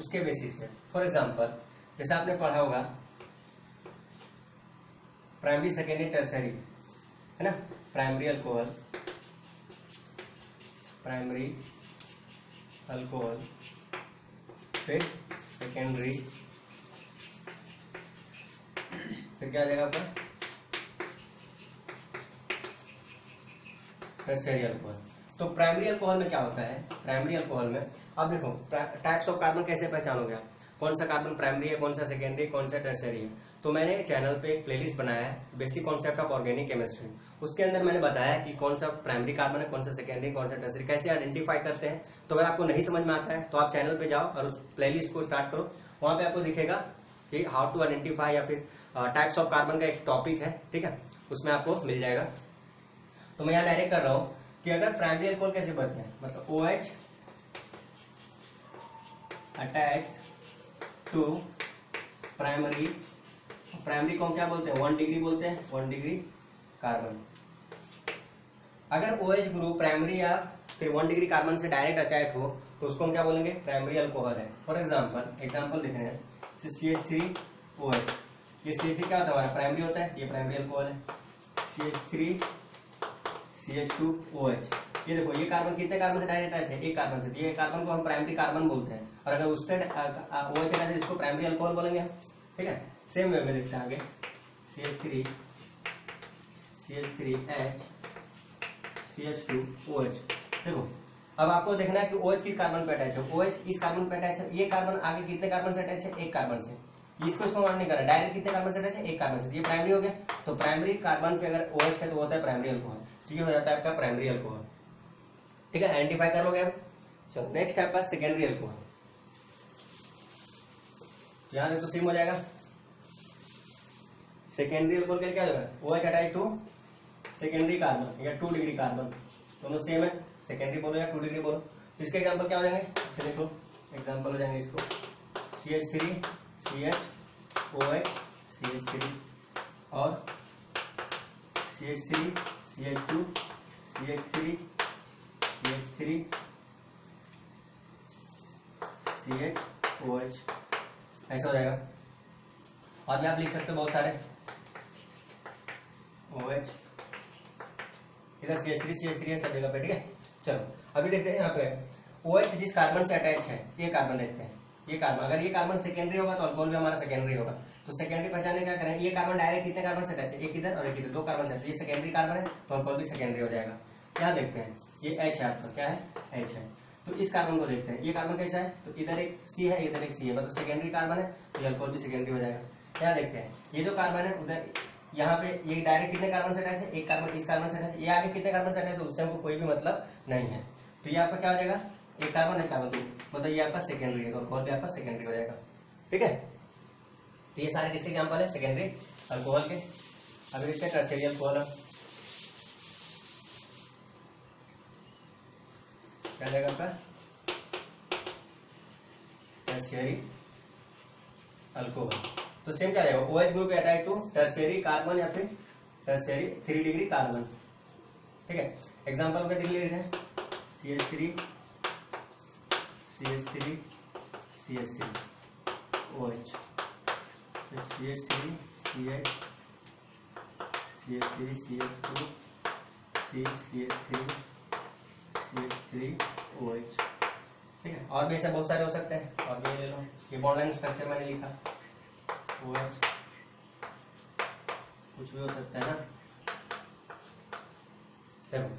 उसके बेसिस पे। For example जैसे आपने पढ़ा होगा प्राइमरी सेकेंडरी टर्सरी, है ना, प्राइमरी अल्कोहल, प्राइमरी अल्कोहल, फिर सेकेंडरी, फिर क्या आ जाएगा आपका टर्सरी अल्कोहल। तो प्राइमरी अल्कोहल में क्या होता है, प्राइमरी अल्कोहल में अब देखो टाइप्स ऑफ कार्बन कैसे पहचानोगे आप, कौन सा कार्बन प्राइमरी है, कौन सा सेकेंडरी, कौन सा टर्सरी है। तो मैंने चैनल पे एक प्लेलिस्ट बनाया है basic concept of organic chemistry, उसके अंदर मैंने बताया कि कौन सा प्राइमरी कार्बन है, कौन सा सेकेंडरी, कौन सा टर्सरी, कैसे आइडेंटिफाई करते हैं। तो अगर आपको नहीं समझ में आता है तो आप चैनल पे जाओ और उस प्लेलिस्ट को स्टार्ट करो, वहां पे आपको दिखेगा कि हाउ टू आइडेंटिफाई या फिर टाइप्स ऑफ कार्बन का एक टॉपिक है, ठीक है, उसमें आपको मिल जाएगा। तो मैं यहाँ डायरेक्ट कर रहा हूँ कि अगर प्राइमरी अल्कोहल कैसे बनते हैं, मतलब OH attached to primary, primary को हम क्या बोलते हैं, 1 डिग्री बोलते हैं, 1 डिग्री कार्बन। अगर OH ग्रुप प्राइमरी या फिर 1 डिग्री कार्बन से डायरेक्ट अटैच हो तो उसको हम क्या बोलेंगे, प्राइमरी अल्कोहल है। फॉर एग्जांपल देख रहे हैं CH3OH, ये CH3 क्या होता है हमारा, प्राइमरी होता है, ये प्राइमरी अल्कोहल है। CH3CH2OH, ये देखो ये कार्बन कितने कार्बन से डायरेक्ट अटैच है, एक कार्बन से, ये कार्बन को हम प्राइमरी कार्बन बोलते हैं, और अगर उससे OH अटैच है इसको प्राइमरी अल्कोहल बोलेंगे हम, ठीक है। सेम वे में दिखता है आगे CH3H CH2OH। देखो अब आपको देखना है कि OH किस कार्बन पे अटैच है, OH इस कार्बन पे अटैच है, ये कार्बन आगे कितने कार्बन से अटैच है, एक कार्बन से, इसको माउंट नहीं कर रहा, डायरेक्ट कितने कार्बन से अटैच है, एक कार्बन से, ये प्राइमरी हो गया। तो प्राइमरी कार्बन पे अगर OH है तो होता है प्राइमरी अल्कोहल, तो ये हो जाता है आपका प्राइमरी अल्कोहल, ठीक है, आइडेंटिफाई कर लोगे आप। चलो नेक्स्ट है आपका सेकेंडरी अल्कोहल, यहां देखो सेम हो जाएगा। सेकेंडरी अल्कोहल के क्या होगा, OH attach to secondary carbon या 2 डिग्री कार्बन, दोनों सेम है, सेकेंडरी बोलो या 2 डिग्री बोलो। तो इसके एग्जांपल क्या हो जाएंगे, देखो एग्जांपल हो जाएंगे इसको CH3CHOH CH3 और CH3CH2 CH3 CH3 CHOH, ऐसा हो जाएगा। और भी आप लिख सकते हो बहुत सारे, OH इधर CH3 है सब जगह पे, ठीक है। चलो अभी देखते हैं यहाँ पे OH जिस कार्बन से अटैच है, ये कार्बन देखते हैं, ये कार्बन, अगर ये कार्बन सेकेंडरी होगा तो अल्कोहल भी हमारा सेकेंडरी होगा। तो सेकेंडरी पहचाने क्या करें, ये कार्बन डायरेक्ट कितने कार्बन से अटैच है, एक इधर और एक इधर, 2 कार्बन से, ये सेकेंडरी कार्बन है तो अल्कोहल भी सेकेंडरी हो जाएगा। यहाँ देखते हैं ये H है आपका, क्या है, H है, तो इस कार्बन को देखते हैं, ये कार्बन कैसा है, तो इधर एक C है इधर एक C है, मतलब सेकेंडरी कार्बन है तो अल्कोहल भी सेकेंडरी हो जाएगा। यहाँ देखते हैं ये जो कार्बन है उधर, यहाँ पे ये डायरेक्ट कितने कार्बन से अटैच है, एक कार्बन इस कार्बन से अटैच है, ये आगे कितने कार्बन से अटैच है उससे हमको कोई भी मतलब नहीं है। तो ये आपका क्या हो जाएगा, एक कार्बन एक कार्बन, मतलब ये आपका सेकेंडरी है, तो अल्कोहल भी आपका सेकेंडरी हो जाएगा, ठीक है। तो ये सारे किसके एग्जांपल है, सेकेंडरी अल्कोहल के। अभी देखते हैं टर्शियरी अल्कोहल, क्या जाएगा आपका टर्शियरी अल्कोहल। तो सेम क्या जाएगा, OH group attach to tertiary carbon या फिर टर्शियरी 3 डिग्री कार्बन, ठीक है। एग्जांपल क्या दिख ले रहे हैं, CH3 CH3 CH3 OH, CH3 CH CH3 CH2 CH3 CH3 OH, ठीक है। और भी ऐसे बहुत सारे हो सकते हैं, और भी ले लो, ये बॉन्ड स्ट्रक्चर मैंने लिखा OH, कुछ भी हो सकता है ना। देखो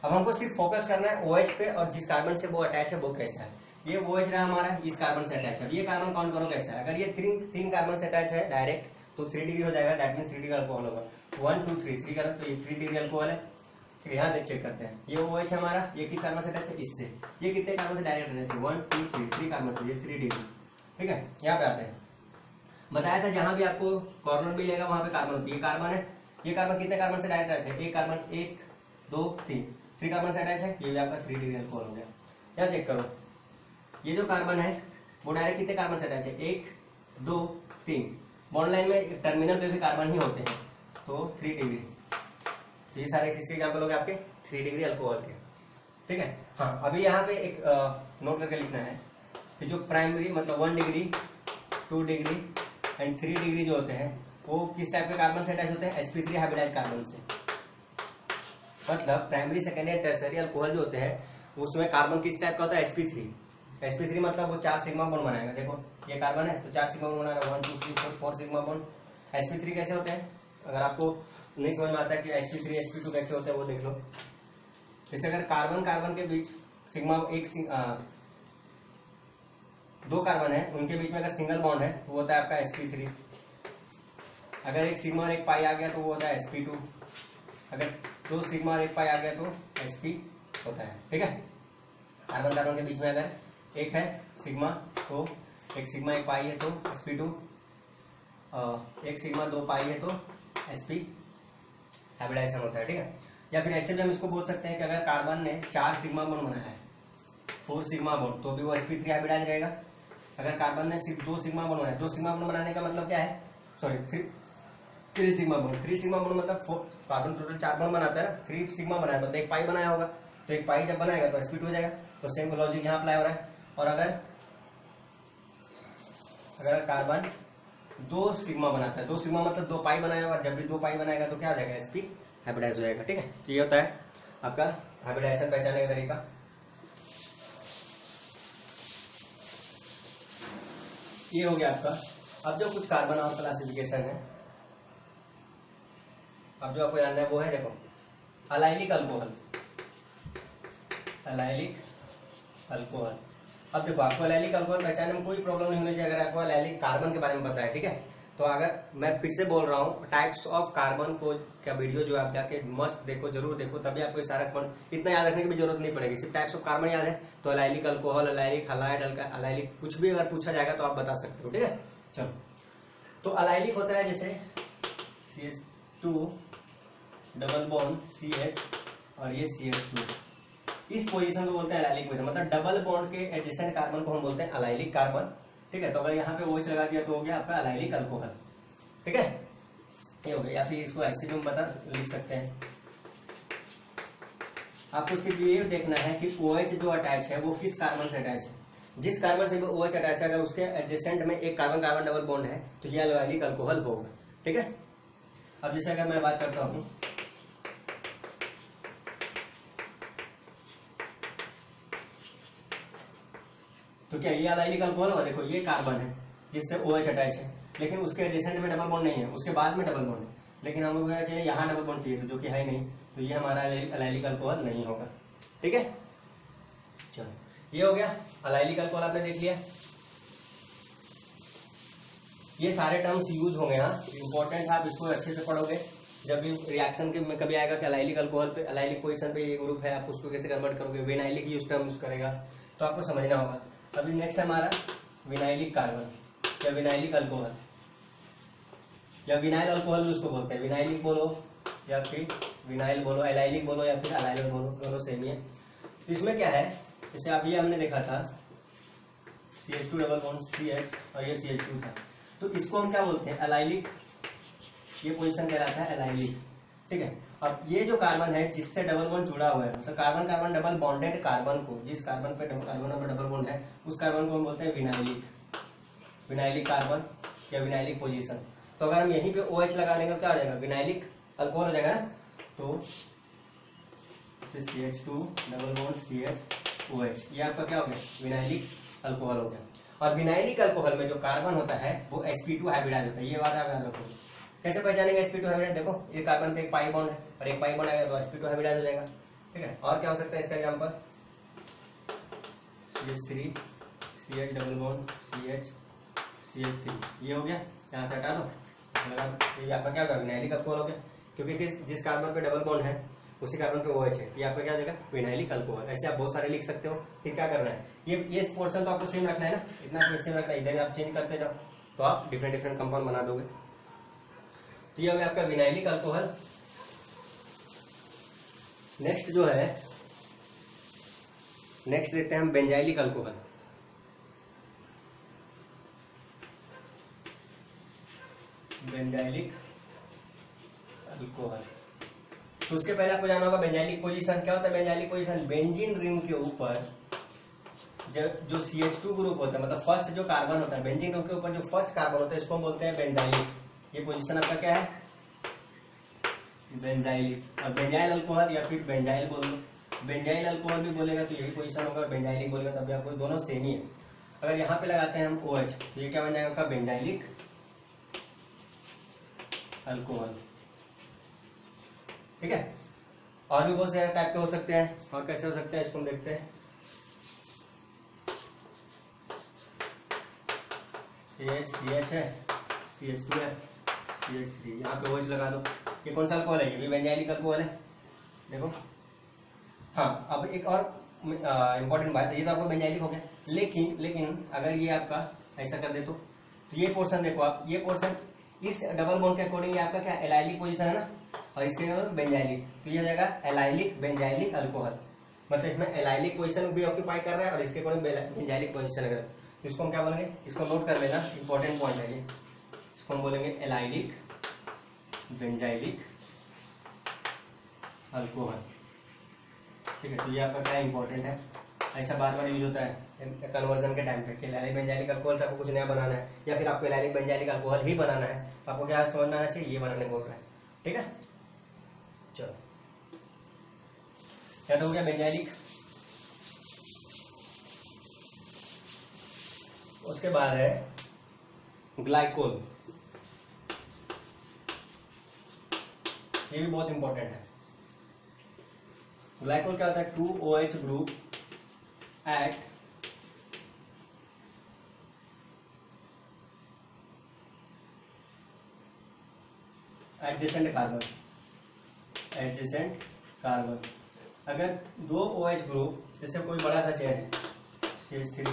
अब हमको सिर्फ फोकस करना है OH पे, और जिस कार्बन से वो अटैच है वो कैसा है। ये OH रहा हमारा, इस कार्बन से अटैच है, ये कार्बन काउंट करो कैसा है, अगर ये 3 कार्बन से अटैच है डायरेक्ट तो 3 डिग्री हो जाएगा, दैट मीन 3 डिग्री अल्कोहल होगा। 1 2 3 3 कार्बन, तो ये 3 डिग्री अल्कोहल है। फिर यहाँ देख चेक करते हैं, ये OH हमारा, ये किस कार्बन से अटैच है, इससे, ये कितने कार्बन से डायरेक्ट अटैच है, 1 2 3 3 कार्बन से, ये 3 डिग्री, ठीक है। यहाँ पे आते हैं, बताया था जहां भी आपको कॉर्नर मिलेगा वहां पे कार्बन होती है, ये कार्बन है, ये कार्बन कितने कार्बन से डायरेक्ट अटैच है, एक कार्बन, 1 2 3 कार्बन से अटैच है, ये भी आपका 3 डिग्री अल्कोहल हो गया। यहाँ चेक करो, ये जो कार्बन है वो डायरेक्ट कितने कार्बन से अटैच है, 1 2 3, बॉन्ड लाइन में टर्मिनल पे भी कार्बन ही होते हैं, तो 3 डिग्री। तो ये सारे किसके एग्जाम्पल हो गए आपके, 3 डिग्री अल्कोहल के, ठीक है। हाँ अभी यहाँ पे एक नोट करके लिखना है, कि जो प्राइमरी मतलब 1 डिग्री 2 डिग्री एंड 3 डिग्री जो होते हैं वो किस टाइप के कार्बन से अटैच होते हैं, sp3 हाइब्रिडाइज कार्बन से। मतलब प्राइमरी सेकेंडरी टर्सरी अल्कोहल जो होते हैं उसमें कार्बन किस टाइप का होता है, sp3 मतलब वो 4 सिग्मा बॉन्ड बनाएगा। देखो ये कार्बन है तो 4 सिग्मा बॉन्ड बना रहा है, 1 2 3 4 4 सिग्मा बॉन्ड। sp3 कैसे होते हैं, अगर आपको नहीं समझ में आता है कि sp3 sp2 कैसे होते हैं वो देख लो। जैसे अगर कार्बन के बीच सिग्मा दो कार्बन है उनके बीच में अगर सिंगल बॉन्ड है तो वो होता है आपका sp3। अगर एक सिग्मा और एक पाई आ गया तो वो होता है sp2। अगर 2 सिग्मा और एक पाई आ गया तो sp होता है। ठीक है, कार्बन के बीच में अगर एक है सिग्मा तो एक सिग्मा एक पाई है तो sp2, एक सिग्मा 2 पाई है तो sp हाइब्रिडाइजेशन होता है। ठीक है, या फिर ऐसे भी हम इसको बोल सकते हैं कि अगर कार्बन ने 4 सिग्मा बॉन्ड बनाया है 4 सिग्मा बॉन्ड तो भी वो sp3 हाइब्रिडाइज रहेगा। अगर कार्बन ने सिर्फ 2 सिग्मा बॉन्ड बनाया, 2 सिग्मा बॉन्ड बनाने का मतलब क्या है, sorry 3 sigma bond, 3 sigma bond मतलब कार्बन टोटल 4 बॉन्ड बनाता है ना, 3 सिग्मा बनाया मतलब एक पाई बनाया होगा तो एक पाई जब बनाएगा तो sp2 हो जाएगा। तो सेम लॉजिक यहाँ अप्लाई हो रहा है। और अगर कार्बन 2 सिग्मा बनाता है, 2 सिग्मा मतलब 2 पाई बनाया होगा, जब भी 2 पाई बनाएगा तो क्या हो जाएगा, sp हाइब्रिडाइज हो जाएगा। ठीक है, तो ये होता है आपका हाइब्रिडाइजेशन पहचानने का तरीका। ये हो गया आपका। अब जो कुछ कार्बन और क्लासिफिकेशन है, अब जो आपको जानना है वो है देखो अलाइलिक अल्कोहल। अलाइलिक अल्कोहल, अब देखो आपको अलाइलिक अल्कोहल पहचानने में कोई प्रॉब्लम नहीं होनी चाहिए अगर आपको अलाइलिक कार्बन के बारे में पता है। ठीक है, तो अगर मैं फिर से बोल रहा हूँ टाइप्स ऑफ कार्बन को का वीडियो जो आप जाके मस्त देखो, जरूर देखो, तभी आपको सारा इतना याद रखने की भी जरूरत नहीं पड़ेगी। सिर्फ टाइप्स ऑफ कार्बन याद है तो allylic alcohol, allylic halide, allylic कुछ भी अगर पूछा जाएगा तो आप बता सकते हो। ठीक है, चलो तो अलाइलिक होता है जैसे CH2 डबल बॉन्ड CH और ये CH2, इस पोजीशन को बोलते हैं अलाइलिक पोजीशन। मतलब डबल बॉन्ड के एडजेसेंट कार्बन को हम बोलते हैं अलाइलिक कार्बन। ठीक है, तो अगर यहाँ पे OH लगा दिया तो हो गया आपका अलाइलिक अल्कोहल। ठीक है, ये हो गया। या फिर इसको ऐसे भी हम बता लिख सकते हैं। आपको सिर्फ ये देखना है कि OH जो अटैच है वो किस कार्बन से अटैच है। जिस कार्बन से OH अटैच है अगर उसके एडजेसेंट में एक कार्बन कार्बन डबल बॉन्ड है तो ये अलाइलिक अल्कोहल होगा। ठीक है, अब जैसे अगर मैं बात करता हूँ तो क्या ये अलाइलिक अल्कोहल होगा। देखो ये कार्बन है जिससे OH अटैच है लेकिन उसके एडजेसेंट में डबल बॉन्ड नहीं है, उसके बाद में डबल बॉन्ड है, लेकिन हम लोग क्या चाहिए यहाँ डबल बॉन्ड चाहिए, तो जो कि है नहीं, तो ये हमारा अलाइलिक अल्कोहल नहीं होगा। ठीक है, चलो ये हो गया अलाइलिक अल्कोहल, आपने देख लिया। ये सारे टर्म्स यूज होंगे, हाँ इंपॉर्टेंट, आप इसको अच्छे से पढ़ोगे। जब भी रिएक्शन के में कभी आएगा कि अलाइलिक अल्कोहल पे अलाइलिक पोजीशन पे ये ग्रुप है, आप उसको कैसे कन्वर्ट करोगे, विनाइलिक यूज टर्म यूज करेगा तो आपको समझना होगा। अभी नेक्स्ट है हमारा विनाइलिक कार्बन या विनाइलिक अल्कोहल या विनाइल अल्कोहल भी उसको बोलते हैं। विनाइलिक बोलो या फिर विनाइल बोलो, एलाइलिक बोलो या फिर अलाइलिक बोलो, दोनों सेम ही है। इसमें क्या है, जैसे आप ये हमने देखा था CH2 डबल बॉन्ड CH और ये CH2 था, तो इसको हम क्या बोलते हैं, अलाइलिक। ये पोजीशन कहलाता है अलाइलिक। ठीक है, अब ये जो कार्बन है जिससे डबल बॉन्ड जुड़ा हुआ है, मतलब carbon carbon double bonded carbon को, जिस कार्बन पे कार्बन में डबल बॉन्ड है उस कार्बन को हम बोलते हैं विनाइलिक, विनाइलिक कार्बन या विनाइलिक पोजीशन। तो अगर हम यहीं पे OH लगा देंगे तो क्या हो जाएगा, विनाइलिक अल्कोहल हो जाएगा ना। तो CH2 double bond CH OH, ये आपका क्या हो गया, विनाइलिक अल्कोहल हो गया। और विनाइलिक अल्कोहल में जो कार्बन होता है वो sp2 हाइब्रिडाइज होता है। ये बात आप याद रखोगे। कैसे पहचानेंगे sp2 हाइब्रिडाइज, देखो ये कार्बन पे एक पाई बॉन्ड है और एक पाई बॉन्ड आएगा तो sp2 हाइब्रिडाइज हो जाएगा। ठीक है, और क्या हो सकता है इसका example, CH3 CH double bond CH3, ये हो गया, यहाँ से हटा दो, ये आपका क्या होगा, विनाइलिक अल्कोहल हो गया, क्योंकि जिस कार्बन पे डबल बॉन्ड है उसी कार्बन पे OH है, ये आपका क्या हो जाएगा, विनाइलिक अल्कोहल। ऐसे आप बहुत सारे लिख सकते हो। फिर क्या करना है, ये पोर्शन तो आपको सेम रखना है ना, इतना सेम रखना है, इधर आप चेंज करते जाओ तो आप डिफरेंट डिफरेंट कंपाउंड बना दोगे। तो ये हो गया आपका विनाइलिक अल्कोहल। नेक्स्ट जो है, नेक्स्ट देखते हैं हम बेंजाइलिक अल्कोहल। बेंजाइलिक अल्कोहल, तो उसके पहले आपको जानना होगा बेंजाइलिक पोजीशन क्या होता है। बेंजाइलिक पोजीशन, बेंजीन रिंग के ऊपर जो CH2 ग्रुप होता है, मतलब फर्स्ट जो कार्बन होता है बेंजीन ग्रुप के ऊपर जो फर्स्ट कार्बन होता है, इसको हम बोलते हैं बेंजाइलिक। ये पोजीशन आपका क्या है, बेंजाइलिक। और बेंजाइल अल्कोहल या फिर बेंजाइल बोल लो, बेंजाइल अल्कोहल भी बोलेगा तो यही पोजीशन होगा, बेंजाइलिक बोलेगा तब भी आपको दोनों सेम ही है। अगर यहाँ पे लगाते हैं हम OH तो ये क्या बन जाएगा आपका बेंजाइलिक अल्कोहल। ठीक है, और भी बहुत सारे टाइप के हो सकते हैं, और कैसे हो सकते हैं इसको हम देखते हैं। CH है, CH2 है, CH3, यहाँ पे OH लगा दो। ये कौन सा अल्कोहल है, ये भी बेंजाइलिक अल्कोहल है। देखो, हाँ अब एक और इम्पोर्टेंट बात है, ये तो आपका बेंजाइलिक हो गया, लेकिन अगर ये आपका ऐसा कर दे तो ये पोर्शन देखो आप, ये पोर्शन इस डबल बॉन्ड के अकॉर्डिंग आपका क्या एलाइलिक पोजीशन है ना, और इसके बेंजाइलिक, तो ये हो जाएगा एलाइलिक बेंजाइलिक अल्कोहल। मतलब इसमें एलाइलिक पोजीशन भी ऑक्यूपाई कर रहा है और इसके अकॉर्डिंग बेंजाइलिक पोजीशन है। तो इसको हम क्या बोलेंगे, इसको नोट कर लेना, इंपॉर्टेंट पॉइंट है ये। इसको हम बोलेंगे एलाइलिक बेंजाइलिक अल्कोहल। ठीक है, तो ये आपका क्या इंपॉर्टेंट है, ऐसा बार बार यूज होता है कन्वर्जन के टाइम पे कि एलाइलिक बेंजाइलिक अल्कोहल से आपको कुछ नया बनाना है, या फिर आपको एलाइलिक बेंजाइलिक अल्कोहल ही बनाना है, तो आपको क्या समझना आना चाहिए, ये बनाने बोल रहा है। ठीक है, चलो क्या तो हो गया बेंजाइलिक। उसके बाद है ग्लाइकोल, ये भी बहुत इंपॉर्टेंट है। ग्लाइकोल क्या होता है, 2OH group at adjacent carbon. Adjacent carbon, अगर दो OH ग्रुप, जैसे कोई बड़ा सा चेन है CH3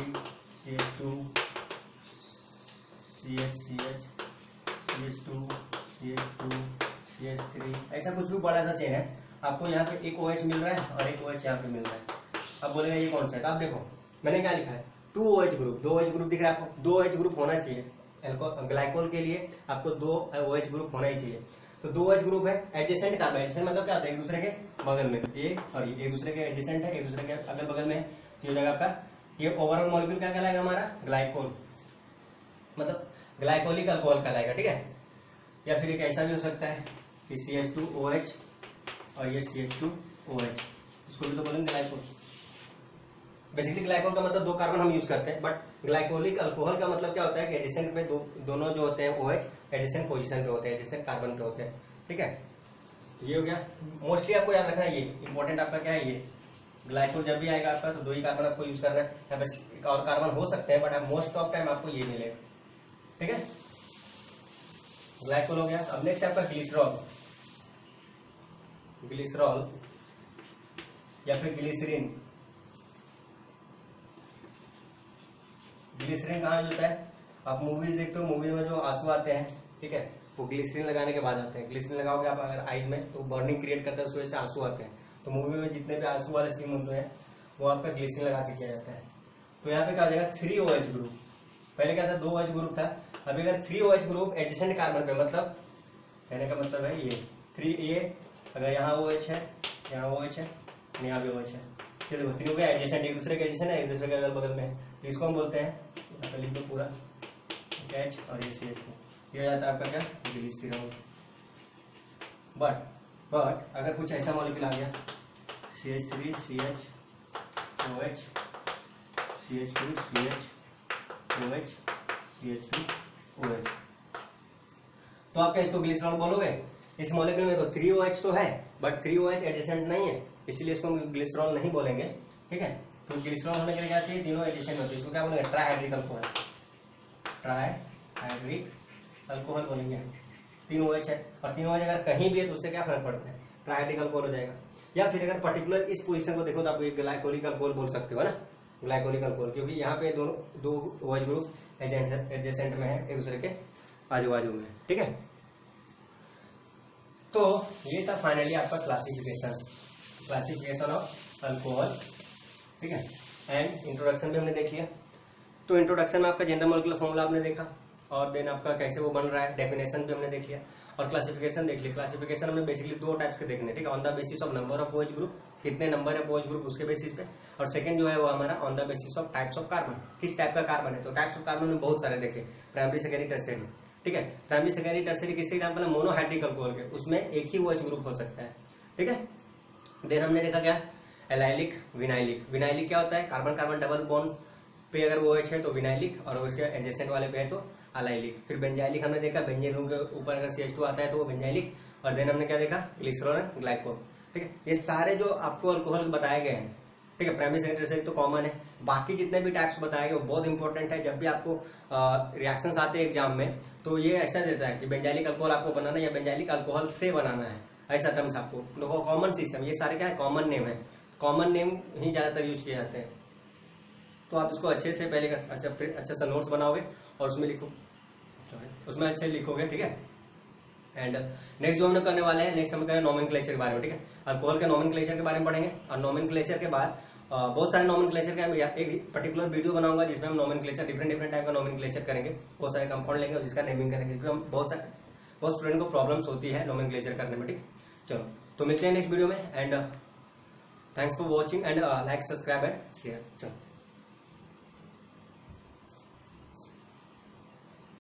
CH2 CH CH2 CH2 CH3, ऐसा कुछ भी बड़ा सा चेन है, आपको यहाँ पे एक OH मिल रहा है और एक OH यहाँ पे मिल रहा है। अब बोलेगा ये कौन सा है, तो आप देखो मैंने क्या लिखा है, 2OH ग्रुप, 2OH ग्रुप दिख रहा है आपको, 2OH ग्रुप होना चाहिए। ग्लाइकोल के लिए आपको 2OH ग्रुप होना ही चाहिए। तो 2OH ग्रुप है, एडजेसेंट कार्बन, एडजेसेंट मतलब क्या होता है, एक दूसरे के बगल में, ये और ये एक दूसरे के एडजेसेंट है, एक दूसरे के अगल बगल में है, तो हो जाएगा आपका ये ओवरऑल मॉलिक्यूल क्या कहलाएगा हमारा, ग्लाइकोल, मतलब ग्लाइकोलिक अल्कोहल कहलाएगा। ठीक है, या फिर एक ऐसा भी हो सकता है कि CH2OH और ये CH2OH, इसको भी तो बोलेंगे ग्लाइकोल। बेसिकली ग्लाइकोल का मतलब दो कार्बन हम यूज करते हैं, बट ग्लाइकोलिक अल्कोहल का मतलब क्या होता है कि एडिशन पे दोनों जो होते हैं OH एडिशन पोजीशन पे होते हैं, एडिशन कार्बन पे होते हैं। ठीक है, तो ये हो गया। मोस्टली आपको याद रखना है, ये इंपॉर्टेंट आपका क्या है, ये ग्लाइकोल जब भी आएगा आपका तो दो ही कार्बन आपको यूज करना है, या बस एक और कार्बन हो सकते हैं, बट आप मोस्ट ऑफ टाइम आपको ये मिलेगा। ठीक है, ग्लाइकोल हो गया। अब नेक्स्ट आपका ग्लिसरॉल, ग्लिसरॉल या फिर ग्लिसरीन। ग्लिसरीन कहाँ यूज होता है, आप मूवीज देखते हो, मूवी में जो आंसू आते हैं, ठीक है, वो ग्लिसरीन लगाने के बाद आते हैं। ग्लिसरीन लगाओगे आप अगर आईज में तो बर्निंग क्रिएट करता है, उस वजह से आंसू आते हैं। तो मूवी में जितने भी आंसू वाले सीन होते हैं वो आपका ग्लिसरीन लगा के किया जाता है। तो यहाँ पे क्या हो जाएगा, 3OH ग्रुप, पहले क्या था 2OH ग्रुप था, अभी अगर 3OH ग्रुप एडजेसेंट कार्बन पे, मतलब कहने का मतलब है ये 3A, अगर यहाँ OH है, यहाँ OH है, यहाँ भी OH है, ये देखो 3 हो गया एडजेसेंट, एक दूसरे के एडजेसेंट है, एक दूसरे के अगल बगल में है, तो इसको हम बोलते हैं, लिख दो पूरा H और ये CH2, ये हो जाता है आपका क्या, ग्लिसरॉल। बट अगर कुछ ऐसा मॉलिक्यूल आ गया CH3 CH CH2 CH CH2 OH, तो आप क्या इसको ग्लिसरॉल बोलोगे। इस मॉलिक्यूल में तो 3OH तो है, बट 3OH एडजेसेंट नहीं है, इसीलिए इसको हम ग्लिसरॉल नहीं बोलेंगे। ठीक है, तो ग्लिसरॉल होने के लिए क्या चाहिए, तीनों एडिशन होती है, इसको क्या बोलेंगे, ट्राइहाइड्रिक अल्कोहल, ट्राइहाइड्रिक अल्कोहल बोलेंगे। 3 OH है, और 3 OH अगर कहीं भी है तो उससे क्या फर्क पड़ता है, ट्राइहाइड्रिक अल्कोहल हो जाएगा। या फिर अगर पर्टिकुलर इस पोजीशन को देखो तो आप ग्लाइकोलिक अल्कोहल बोल सकते हो ना, ग्लाइकोलिक अल्कोहल, क्योंकि यहाँ पे दोनों दो OH ग्रुप एडजेसेंट में है, एक दूसरे के आजू बाजू में। ठीक है, तो ये था फाइनली आपका क्लासिफिकेशन ऑफ अल्कोहल। ठीक है, एंड इंट्रोडक्शन भी हमने देख लिया। तो इंट्रोडक्शन में आपका जनरल मॉलिक्यूलर फॉर्मूला आपने देखा, और देन आपका कैसे वो बन रहा है, डेफिनेशन भी हमने देख लिया, और क्लासिफिकेशन देख लिया। क्लासिफिकेशन हमने बेसिकली दो टाइप्स के देखने, ठीक है, on the basis of number of OH group कितने नंबर है OH ग्रुप उसके बेसिस पे, और सेकंड जो है वो हमारा on the basis of types of carbon, किस टाइप का कार्बन है। तो टाइप्स ऑफ कार्बन में बहुत सारे देखे, प्राइमरी सेकेंडरी टर्शियरी, ठीक है। प्राइमरी सेकेंडरी टर्शियरी किसके एग्जाम्पल है, मोनोहाइड्रिक अल्कोहल के, उसमें एक ही OH ग्रुप हो सकता है, ठीक है। देन हमने देखा क्या, एलाइलिक, विनाइलिक। विनाइलिक क्या होता है, कार्बन कार्बन डबल बॉन्ड पे अगर OH है तो विनाइलिक, और उसके एडजेसेंट वाले पे है तो अलाइलिक। फिर बेंजाइलिक हमने देखा, बेंजीन रूम के ऊपर अगर CH2 आता है तो वो बेंजाइलिक। और देन हमने क्या देखा, ग्लिसरॉल एंड ग्लाइकोल, ठीक है। ये सारे जो आपको अल्कोहल बताए गए हैं, ठीक है, प्राइमरी सेकेंडरी से तो कॉमन है, बाकी जितने भी टाइप्स बताए गए वो बहुत इंपॉर्टेंट है। जब भी आपको रिएक्शंस आते हैं एग्जाम में तो ये ऐसा देता है कि बेंजाइलिक अल्कोहल आपको बनाना है या बेंजाइलिक अल्कोहल से बनाना है, ऐसा टर्म्स आपको कॉमन सिस्टम, ये सारे क्या है, कॉमन नेम है, कॉमन नेम ही ज्यादातर यूज किए जाते हैं। तो आप इसको अच्छे से पहले अच्छा सा नोट्स बनाओगे और उसमें लिखो, उसमें अच्छे लिखोगे, ठीक है। एंड नेक्स्ट जो हमने करने वाले हैं, नेक्स्ट हम करें नोमेनक्लेचर के बारे में, ठीक है। अल्कोहल के नोमेनक्लेचर के बारे में पढ़ेंगे, और नोमेनक्लेचर के बाद बहुत सारे नोमेनक्लेचर का एक पर्टिकुलर वीडियो बनाऊंगा जिसमें हम नोमेनक्लेचर डिफरेंट टाइप का नोमेनक्लेचर करेंगे, बहुत सारे कंपाउंड लेंगे और जिसका नेमिंग करेंगे, क्योंकि हम बहुत स्टूडेंट को प्रॉब्लम्स होती है नोमेनक्लेचर करने में, ठीक। चलो तो मिलते हैं नेक्स्ट वीडियो में, and thanks for watching and like, subscribe and share. चलो।